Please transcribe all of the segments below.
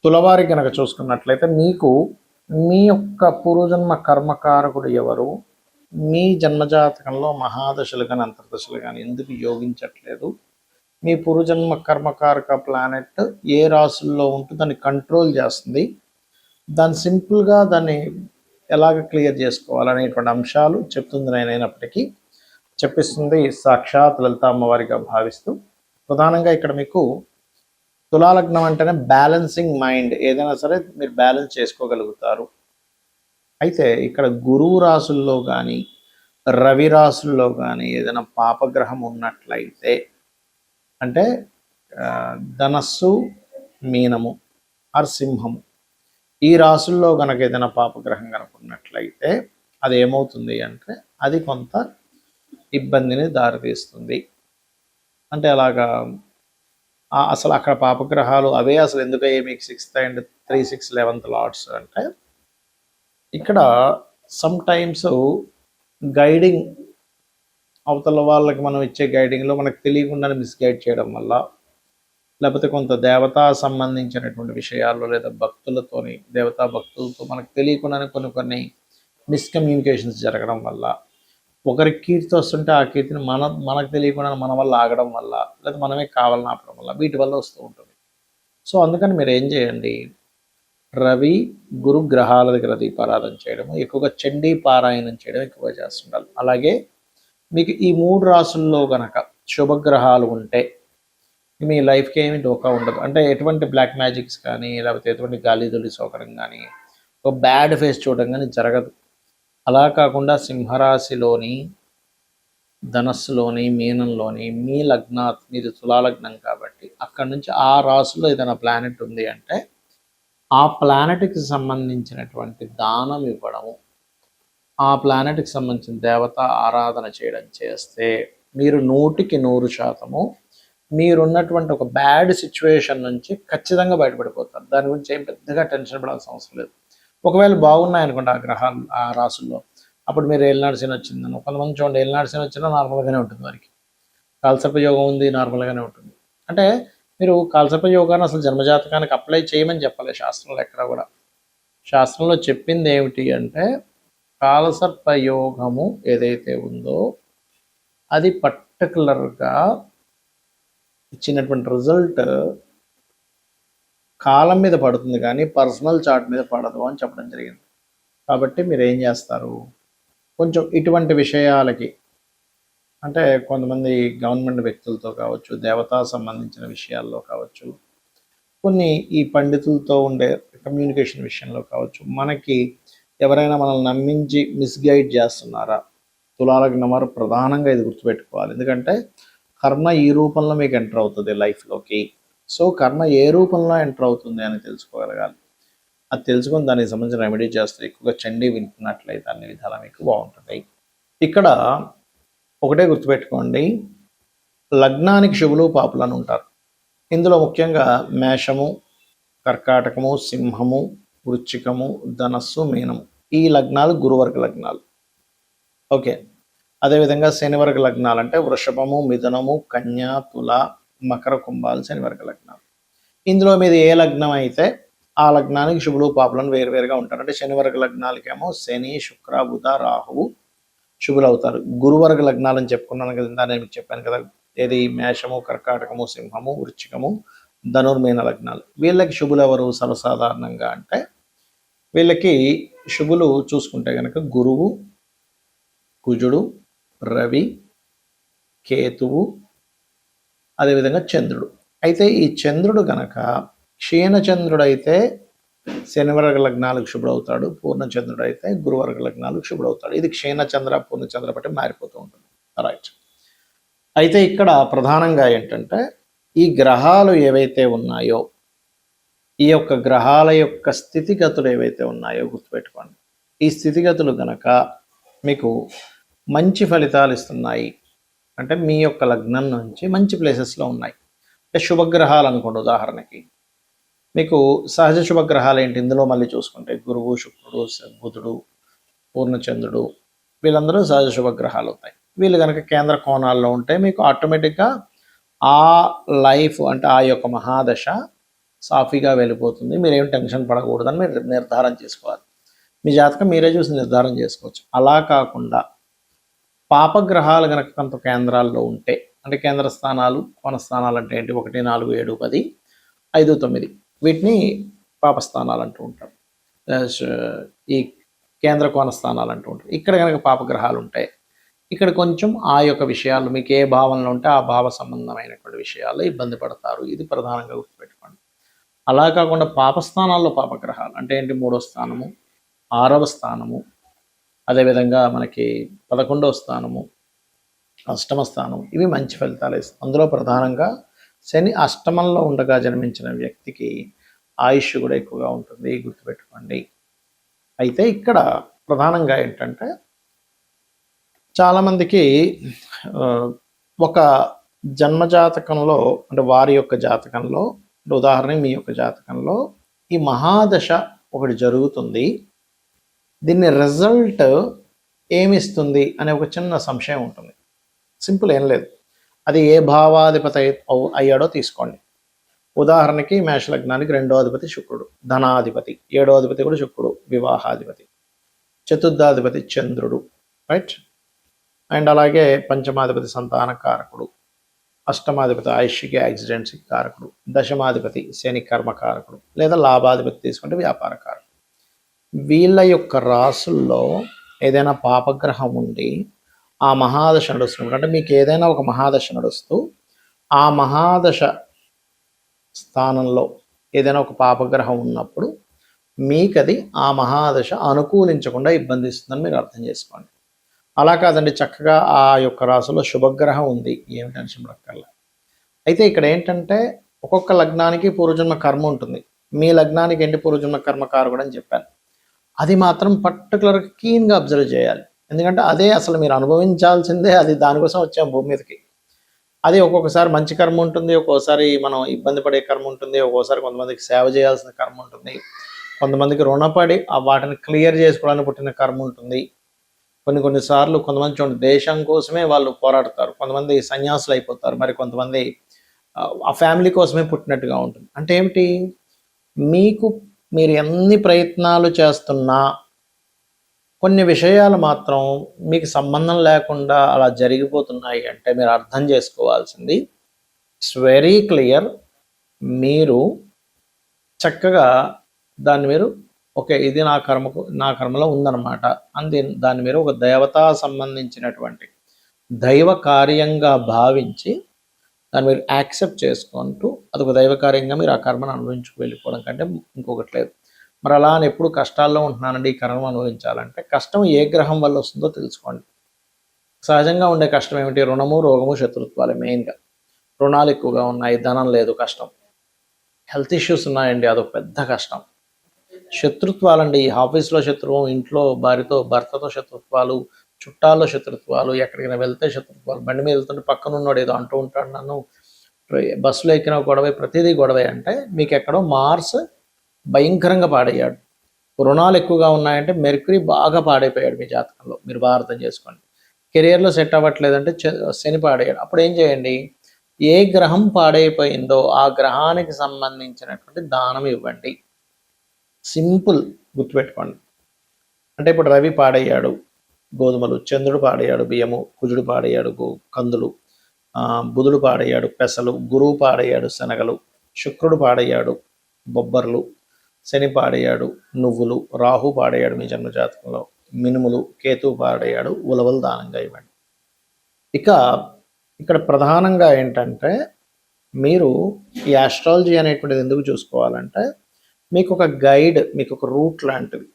తులవారి కనుక చూసుకున్నట్లయితే మీకు మీ యొక్క పూర్వజన్మ కర్మకారకుడు ఎవరు, మీ జన్మజాతకంలో మహాదశలు కానీ అంతర్దశలు కానీ ఎందుకు యోగించట్లేదు, మీ పూర్వజన్మ కర్మకారక ప్లానెట్ ఏ రాసుల్లో ఉంటూ దాన్ని కంట్రోల్ చేస్తుంది, దాన్ని సింపుల్గా దాన్ని ఎలాగ క్లియర్ చేసుకోవాలనేటువంటి అంశాలు చెప్తుంది నేనైనప్పటికీ చెప్పిస్తుంది సాక్షాత్ లలిత అమ్మవారిగా భావిస్తూ. ప్రధానంగా ఇక్కడ మీకు తులాలగ్నం అంటేనే బ్యాలెన్సింగ్ మైండ్, ఏదైనా సరే మీరు బ్యాలెన్స్ చేసుకోగలుగుతారు. అయితే ఇక్కడ గురువు రాసుల్లో కానీ రవి రాసుల్లో కానీ ఏదైనా పాపగ్రహం ఉన్నట్లయితే, అంటే ధనస్సు మీనము ఆర్ సింహము ఈ రాసుల్లో కనుక ఏదైనా పాపగ్రహం కనుక ఉన్నట్లయితే అది ఏమవుతుంది అంటే అది కొంత ఇబ్బందిని దారితీస్తుంది. అంటే అలాగా అసలు అక్కడ పాపగ్రహాలు అవే అసలు ఎందుకయ్యే మీకు 6th and 3, 6, 11th లార్డ్స్ అంటే ఇక్కడ సమ్ టైమ్స్ గైడింగ్ అవతల వాళ్ళకి మనం ఇచ్చే గైడింగ్లో మనకు తెలియకుండానే మిస్గైడ్ చేయడం వల్ల, లేకపోతే కొంత దేవతా సంబంధించినటువంటి విషయాల్లో లేదా భక్తులతోని దేవతా భక్తులతో మనకు తెలియకుండానే కొన్ని మిస్కమ్యూనికేషన్స్ జరగడం వల్ల, ఒకరికి కీర్తి వస్తుంటే ఆ కీర్తిని మనకు తెలియకుండా మన వల్ల ఆగడం వల్ల, లేదా మనమే కావాలని ఆపడం వల్ల, వీటి వల్ల వస్తూ ఉంటుంది. సో అందుకని మీరు ఏం చేయండి, రవి గురు గ్రహాల దగ్గర దీపారాధన చేయడం, ఎక్కువగా చండీ పారాయణం చేయడం ఎక్కువగా చేస్తుండాలి. అలాగే మీకు ఈ 3 రాసుల్లో కనుక శుభగ్రహాలు ఉంటే మీ లైఫ్కి ఏమి డోకా ఉండదు. అంటే ఎటువంటి బ్లాక్ మ్యాజిక్స్ కానీ లేకపోతే ఎటువంటి గాలిదులి సౌకర్యం కానీ ఒక బ్యాడ్ ఫేస్ చూడడం కానీ జరగదు. అలా కాకుండా సింహరాశిలోని ధనస్సులోని మీనంలోని మీ లగ్నాత్ మీది తులాలగ్నం కాబట్టి అక్కడి నుంచి ఆ రాశిలో ఏదైనా ప్లానెట్ ఉంది అంటే ఆ ప్లానెట్కి సంబంధించినటువంటి దానం ఇవ్వడము, ఆ ప్లానెట్కి సంబంధించిన దేవత ఆరాధన చేయడం చేస్తే మీరు 100% మీరున్నటువంటి ఒక బ్యాడ్ సిచ్యువేషన్ నుంచి ఖచ్చితంగా బయటపడిపోతారు. దాని గురించి ఏం పెద్దగా టెన్షన్ పడాల్సిన అవసరం లేదు. ఒకవేళ బాగున్నాయనుకోండి ఆ గ్రహాలు ఆ రాసుల్లో, అప్పుడు మీరు ఏలినాడు శని వచ్చిందని కొంతమంది చూడండి, ఏలినాడు శని వచ్చినా నార్మల్గానే ఉంటుంది, వారికి కాలసర్ప యోగం ఉంది నార్మల్గానే ఉంటుంది. అంటే మీరు కాలసర్ప యోగాన్ని అసలు జన్మజాతకానికి అప్లై చేయమని చెప్పాలి శాస్త్రంలో ఎక్కడ కూడా. శాస్త్రంలో చెప్పింది ఏమిటి అంటే కాలసర్ప యోగము ఏదైతే ఉందో అది పర్టికులర్గా ఇచ్చినటువంటి రిజల్ట్ కాలం మీద పడుతుంది కానీ పర్సనల్ చార్ట్ మీద పడదు అని చెప్పడం జరిగింది. కాబట్టి మీరు ఏం చేస్తారు, కొంచెం ఇటువంటి విషయాలకి అంటే కొంతమంది గవర్నమెంట్ వ్యక్తులతో కావచ్చు, దేవతా సంబంధించిన విషయాల్లో కావచ్చు, కొన్ని ఈ పండితులతో ఉండే కమ్యూనికేషన్ విషయంలో కావచ్చు, మనకి ఎవరైనా మనల్ని నమ్మించి మిస్గైడ్ చేస్తున్నారా, తులాలగ్నం వారు ప్రధానంగా ఇది గుర్తుపెట్టుకోవాలి. ఎందుకంటే కర్మ ఈ రూపంలో మీకు ఎంటర్ అవుతుంది లైఫ్లోకి. సో కర్మ ఏ రూపంలో ఎంటర్ అవుతుంది అని తెలుసుకోగలగాలి. అది తెలుసుకొని దానికి సంబంధించిన రెమెడీ చేస్తే ఎక్కువగా చండీ వింటున్నట్లయితే అన్ని విధాలా మీకు బాగుంటుంది. ఇక్కడ ఒకటే గుర్తుపెట్టుకోండి, లగ్నానికి శుభులు పాపులు అని ఉంటారు. ఇందులో ముఖ్యంగా మేషము, కర్కాటకము, సింహము, వృశ్చికము, ధనస్సు, మీనము ఈ లగ్నాలు గురువర్గ లగ్నాలు. ఓకే, అదేవిధంగా శనివర్గ లగ్నాలు అంటే వృషభము, మిథునము, కన్య, తుల, మకర, కుంభాలు శనివర్గ లగ్నాలు. ఇందులో మీది ఏ లగ్నం అయితే ఆ లగ్నానికి శుభులు పాపులను వేరువేరుగా ఉంటారు. అంటే శనివర్గ లగ్నాలకేమో శని, శుక్ర, బుధ, రాహువు శుభులు అవుతారు. గురువర్గ లగ్నాలు అని చెప్పుకున్నాను కదా, నేను మీకు చెప్పాను కదా, ఏది మేషము, కర్కాటకము, సింహము, వృశ్చికము, ధనుర్మీన లగ్నాలు. వీళ్ళకి శుభులు ఎవరు సర్వసాధారణంగా అంటే వీళ్ళకి శుభులు చూసుకుంటే కనుక గురువు, కుజుడు, రవి, కేతువు, అదేవిధంగా చంద్రుడు. అయితే ఈ చంద్రుడు గనక క్షీణచంద్రుడు అయితే శనివర్గ లగ్నాలకు శుభుడవుతాడు, పూర్ణచంద్రుడు అయితే గురువర్గ లగ్నాలకు శుభుడవుతాడు. ఇది క్షీణచంద్ర పూర్ణచంద్ర బట్టి మారిపోతూ ఉంటుంది. రైట్. అయితే ఇక్కడ ప్రధానంగా ఏంటంటే ఈ గ్రహాలు ఏవైతే ఉన్నాయో, ఈ యొక్క గ్రహాల యొక్క స్థితిగతులు ఏవైతే ఉన్నాయో గుర్తుపెట్టుకోండి. ఈ స్థితిగతులు గనక మీకు మంచి ఫలితాలు ఇస్తున్నాయి అంటే మీ యొక్క లగ్నం నుంచి మంచి ప్లేసెస్లో ఉన్నాయి. అంటే శుభగ్రహాలు అనుకోండి, ఉదాహరణకి మీకు సహజ శుభగ్రహాలు ఏంటి ఇందులో మళ్ళీ చూసుకుంటే గురువు, శుక్రుడు, బుధుడు, పూర్ణచంద్రుడు వీళ్ళందరూ సహజ శుభగ్రహాలు అవుతాయి. వీళ్ళు కనుక కేంద్ర కోణాల్లో ఉంటే మీకు ఆటోమేటిక్గా ఆ లైఫ్ అంటే ఆ యొక్క మహాదశ సాఫీగా వెళ్ళిపోతుంది, మీరేం టెన్షన్ పడకూడదని మీరు నిర్ధారణ చేసుకోవాలి. మీ జాతకం మీరే చూసి నిర్ధారణ చేసుకోవచ్చు. అలా కాకుండా పాపగ్రహాలు కనుక కొంత కేంద్రాల్లో ఉంటే, అంటే కేంద్ర స్థానాలు, కోణ స్థానాలు అంటే ఏంటి, 1, 4, 7, 10, 5, 9 వీటిని పాపస్థానాలు అంటూ ఉంటారు. ఈ కేంద్ర కోణ స్థానాలు అంటూ ఉంటారు. ఇక్కడ కనుక పాపగ్రహాలు ఉంటాయి, ఇక్కడ కొంచెం ఆ యొక్క విషయాలు మీకు ఏ భావనలో ఉంటే ఆ భావ సంబంధమైనటువంటి విషయాల్లో ఇబ్బంది పడతారు. ఇది ప్రధానంగా గుర్తుపెట్టుకోండి. అలా కాకుండా పాపస్థానాల్లో పాపగ్రహాలు అంటే ఏంటి, 3వ స్థానము, 6వ స్థానము, అదేవిధంగా మనకి 11వ స్థానము, 8వ స్థానం, ఇవి మంచి ఫలితాలు ఇస్తాయి. అందులో ప్రధానంగా శని అష్టమంలో ఉండగా జన్మించిన వ్యక్తికి ఆయుష్ కూడా ఎక్కువగా ఉంటుంది, గుర్తుపెట్టుకోండి. అయితే ఇక్కడ ప్రధానంగా ఏంటంటే చాలామందికి ఒక జన్మజాతకంలో అంటే వారి యొక్క జాతకంలో, ఉదాహరణకి మీ యొక్క జాతకంలో ఈ మహాదశ ఒకటి జరుగుతుంది, దీన్ని రిజల్ట్ ఏమిస్తుంది అనే ఒక చిన్న సంశయం ఉంటుంది. సింపుల్ ఏం లేదు, అది ఏ భావాధిపతి అయ్యాడో తీసుకోండి. ఉదాహరణకి మేషలగ్నానికి 2వ అధిపతి శుక్రుడు, ధనాధిపతి, 7వ అధిపతి కూడా శుక్రుడు, వివాహాధిపతి, చతుర్థాధిపతి చంద్రుడు, రైట్, అండ్ అలాగే పంచమాధిపతి సంతాన కారకుడు, అష్టమాధిపతి ఆయుష్కి యాక్సిడెంట్స్కి కారకుడు, దశమాధిపతి శని కర్మకారకుడు, లేదా లాభాధిపతి తీసుకుంటే వ్యాపార కారకుడు. వీళ్ళ యొక్క రాసుల్లో ఏదైనా పాపగ్రహం ఉండి ఆ మహాదశ నడుస్తున్నప్పుడు, అంటే మీకు ఏదైనా ఒక మహాదశ నడుస్తూ ఆ మహాదశ స్థానంలో ఏదైనా ఒక పాపగ్రహం ఉన్నప్పుడు మీకు అది ఆ మహాదశ అనుకూలించకుండా ఇబ్బంది ఇస్తుందని మీరు అర్థం చేసుకోండి. అలా కాదండి, చక్కగా ఆ యొక్క రాశిలో శుభగ్రహం ఉంది, ఏమి టెన్షన్ పడక్కర్లా. అయితే ఇక్కడ ఏంటంటే ఒక్కొక్క లగ్నానికి పూర్వజన్మ కర్మ ఉంటుంది. మీ లగ్నానికి ఏంటి పూర్వజన్మ కర్మకారకుడు అని చెప్పాను. అది మాత్రం పర్టికులర్గా కీన్గా అబ్జర్వ్ చేయాలి. ఎందుకంటే అదే అసలు మీరు అనుభవించాల్సిందే, అది దానికోసం వచ్చాం భూమి మీదకి. అది ఒక్కొక్కసారి మంచి కర్మ ఉంటుంది, ఒక్కోసారి మనం ఇబ్బంది పడే కర్మ ఉంటుంది, ఒక్కోసారి కొంతమందికి సేవ చేయాల్సిన కర్మ ఉంటుంది, కొంతమందికి రుణపడి వాటిని క్లియర్ చేసుకోవడానికి పుట్టిన కర్మ ఉంటుంది. కొన్నిసార్లు కొంతమంది చూడండి దేశం కోసమే వాళ్ళు పోరాడతారు, కొంతమంది సన్యాసులు అయిపోతారు, మరి కొంతమంది ఆ ఫ్యామిలీ కోసమే పుట్టినట్టుగా ఉంటుంది. అంటే ఏమిటి, మీరు ఎన్ని ప్రయత్నాలు చేస్తున్నా కొన్ని విషయాలు మాత్రం మీకు సంబంధం లేకుండా అలా జరిగిపోతున్నాయి అంటే మీరు అర్థం చేసుకోవాల్సింది ఇట్స్ వెరీ క్లియర్. మీరు చక్కగా దాన్ని మీరు ఓకే ఇది నా కర్మలో ఉందన్నమాట అని దాన్ని మీరు ఒక దేవతా సంబంధించినటువంటి దైవ కార్యంగా భావించి దాన్ని మీరు యాక్సెప్ట్ చేసుకుంటూ అదొక దైవ కార్యంగా మీరు ఆ కర్మను అనుభవించుకు వెళ్ళిపోవడం కంటే ఇంకొకటి లేదు. మరి అలా అని ఎప్పుడు కష్టాల్లో ఉంటున్నానండి ఈ కర్మ అనుభవించాలంటే కష్టం ఏ గ్రహం వల్ల వస్తుందో తెలుసుకోండి. సహజంగా ఉండే కష్టం ఏమిటి, రుణము, రోగము, శత్రుత్వాలే మెయిన్గా. రుణాలు ఎక్కువగా ఉన్నాయి, ధనం లేదు, కష్టం. హెల్త్ ఇష్యూస్ ఉన్నాయండి, అదొక పెద్ద కష్టం. శత్రుత్వాలండి, ఆఫీస్లో శత్రుత్వం, ఇంట్లో భర్తతో శత్రుత్వాలు, చుట్టాల్లో శత్రుత్వాలు, ఎక్కడికైనా వెళ్తే శత్రుత్వాలు, బండి మీద వెళ్తుంటే పక్కన ఉన్నాడు ఏదో అంటూ ఉంటాడు, నన్ను బస్సులో ఎక్కిన గొడవే, ప్రతిదీ గొడవే. అంటే మీకు ఎక్కడో మార్స్ భయంకరంగా పాడయ్యాడు. రుణాలు ఎక్కువగా ఉన్నాయంటే మెర్క్యూరీ బాగా పాడైపోయాడు మీ జాతకంలో, మీరు బాగా అర్థం చేసుకోండి. కెరియర్లో సెట్ అవ్వట్లేదంటే శని పాడయ్యాడు. అప్పుడు ఏం చేయండి, ఏ గ్రహం పాడైపోయిందో ఆ గ్రహానికి సంబంధించినటువంటి దానం ఇవ్వండి. సింపుల్, గుర్తుపెట్టుకోండి. అంటే ఇప్పుడు రవి పాడయ్యాడు గోధుమలు, చంద్రుడు పాడయ్యాడు బియ్యము, కుజుడు పాడయ్యాడు కందులు, బుధుడు పాడయ్యాడు పెసలు, గురువు పాడయ్యాడు శనగలు, శుక్రుడు పాడయ్యాడు బొబ్బర్లు, శని పాడయ్యాడు నువ్వులు, రాహు పాడయ్యాడు మీ జన్మజాతకంలో మినుములు, కేతు పాడయ్యాడు ఉలవలు దానంగా ఇవ్వండి. ఇక ఇక్కడ ప్రధానంగా ఏంటంటే మీరు ఈ ఆస్ట్రాలజీ అనేటువంటిది ఎందుకు చూసుకోవాలంటే మీకు ఒక గైడ్, మీకు ఒక రూట్ లాంటిది.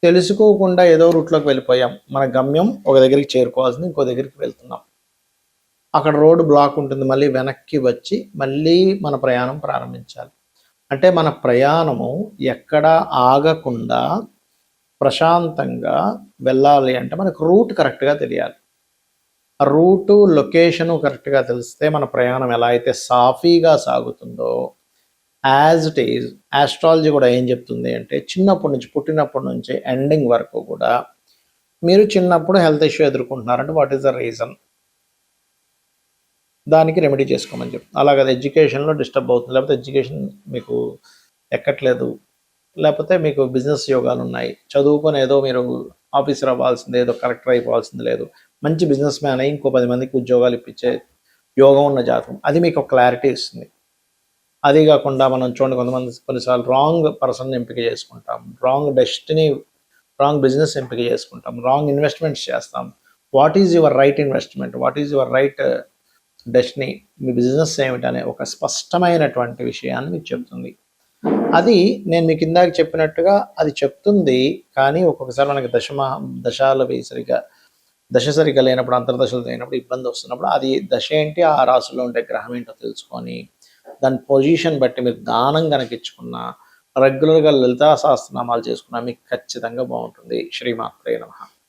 తెలుసుకోకుండా ఏదో రూట్లోకి వెళ్ళిపోయాం, మన గమ్యం ఒక దగ్గరికి చేరుకోవాల్సింది ఇంకో దగ్గరికి వెళ్తున్నాం, అక్కడ రోడ్డు బ్లాక్ ఉంటుంది, మళ్ళీ వెనక్కి వచ్చి మళ్ళీ మన ప్రయాణం ప్రారంభించాలి. అంటే మన ప్రయాణము ఎక్కడ ఆగకుండా ప్రశాంతంగా వెళ్ళాలి అంటే మనకు రూట్ కరెక్ట్గా తెలియాలి. ఆ రూటు లొకేషను కరెక్ట్గా తెలిస్తే మన ప్రయాణం ఎలా అయితే సాఫీగా సాగుతుందో యాజ్ ఇట్ ఈజ్ ఆస్ట్రాలజీ కూడా ఏం చెప్తుంది అంటే చిన్నప్పటి నుంచి, పుట్టినప్పటి నుంచి ఎండింగ్ వరకు కూడా మీరు చిన్నప్పుడు హెల్త్ ఇష్యూ ఎదుర్కొంటున్నారంటే వాట్ ఈస్ ద రీజన్, దానికి రెమెడీ చేసుకోమని చెప్తాను. అలాగే ఎడ్యుకేషన్లో డిస్టర్బ్ అవుతుంది, లేకపోతే ఎడ్యుకేషన్ మీకు ఎక్కట్లేదు, లేకపోతే మీకు బిజినెస్ యోగాలు ఉన్నాయి, చదువుకొని ఏదో మీరు ఆఫీసర్ అవ్వాల్సింది, ఏదో కలెక్టర్ అయిపోవాల్సింది లేదు, మంచి బిజినెస్ మ్యాన్ అయ్యి ఇంకో 10 మందికి ఉద్యోగాలు ఇప్పించే యోగం ఉన్న జాతకం, అది మీకు క్లారిటీ ఇస్తుంది. అది కాకుండా మనం చూడండి, కొంతమంది కొన్నిసార్లు రాంగ్ పర్సన్ ఎంపిక చేసుకుంటాం, రాంగ్ డెస్టినీ, రాంగ్ బిజినెస్ ఎంపిక చేసుకుంటాం, రాంగ్ ఇన్వెస్ట్మెంట్స్ చేస్తాం. What is your right investment, what is your right destiny, మీ బిజినెస్ ఏమిటనే ఒక స్పష్టమైనటువంటి విషయాన్ని మీకు చెప్తుంది. అది నేను మీకు ఇందాక చెప్పినట్టుగా అది చెప్తుంది. కానీ ఒక్కొక్కసారి మనకి దశాలు దశ సరిగా లేనప్పుడు, అంతర్దశలు లేనప్పుడు, ఇబ్బంది వస్తున్నప్పుడు, అది దశ ఏంటి, ఆ రాశిలో ఉండే గ్రహం ఏంటో తెలుసుకొని దాని పొజిషన్ బట్టి మీరు దానం కనుక ఇచ్చుకున్నా, రెగ్యులర్గా లలితా సహస్రనామాలు చేసుకున్నా మీకు ఖచ్చితంగా బాగుంటుంది. శ్రీమాత్రే నమః.